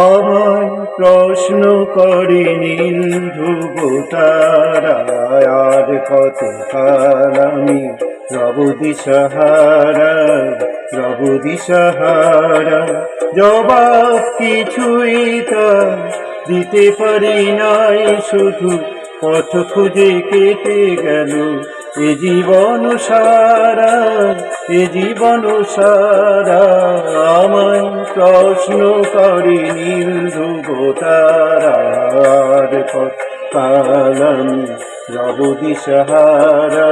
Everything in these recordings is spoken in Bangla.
আমায় প্রশ্ন করে নীল ধ্রুব তারা, আর কত কাল আমি রব দিশাহারা, রব দিশাহারা। জবাব কিছুই তা দিতে পারি নাই, শুধু পথ খুঁজে কেটে গেল এ জীবন সারা, এ জীবন সারা। আমায় প্রশ্ন করে নীল ধ্রুব তারা, আর কত কাল আমি রব দিশাহারা,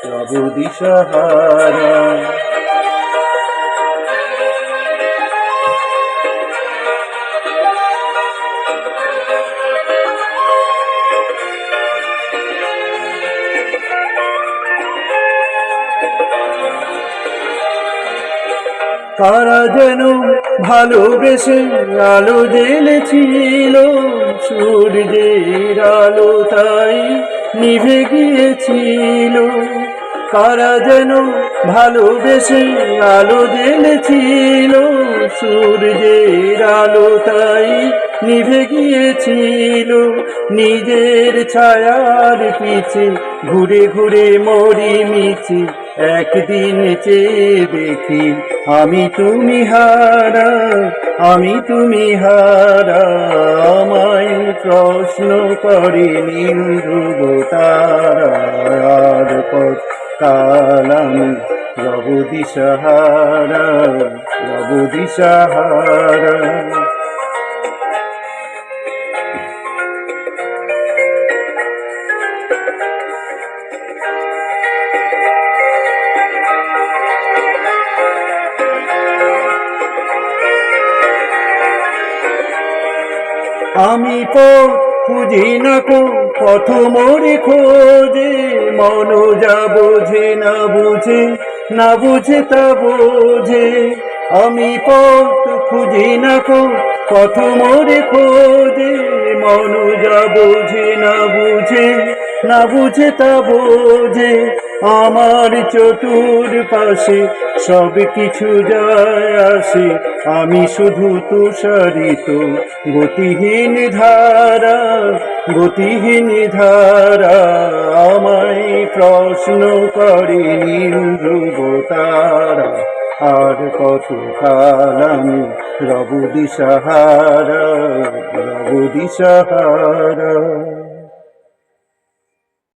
রব দিশাহারা। কারা যেন ভালোবেসে আলো জ্বেলেছিল, সূর্যের আলো তাই নিভে গিয়েছিল। কারা যেন ভালোবেসে আলো জ্বেলেছিল, সূর্যের আলো তাই নিভে গিয়েছিল। নিজের ছায়ার পিছে ঘুরে ঘুরে মরি মিছে, একদিন চেয়ে দেখি আমি তুমি হারা, আমি তুমি হারা। আমায় প্রশ্ন করে নীল ধ্রুব তারা, আর কত কাল আমি রব দিশাহারা, রব দিশাহারা। আমি পথ খুঁজি না কো পথ মোরে খোঁজে, মন যা বোঝে না বুঝে, না বুঝে তা বোঝে। আমি পথ খুঁজি না কো পথ মোরে খোঁজে, মন যা বোঝে না বুঝে, না বুঝে তা বোঝে। আমার চতুর পাশে সব কিছু যায় আসে, আমি শুধু তুষারিত গতিহীন ধারা, গতিহীন ধারা। আমায় প্রশ্ন করে নীল ধ্রুব তারা, আর কত কাল আমি রব দিশাহারা, রব দিশাহারা।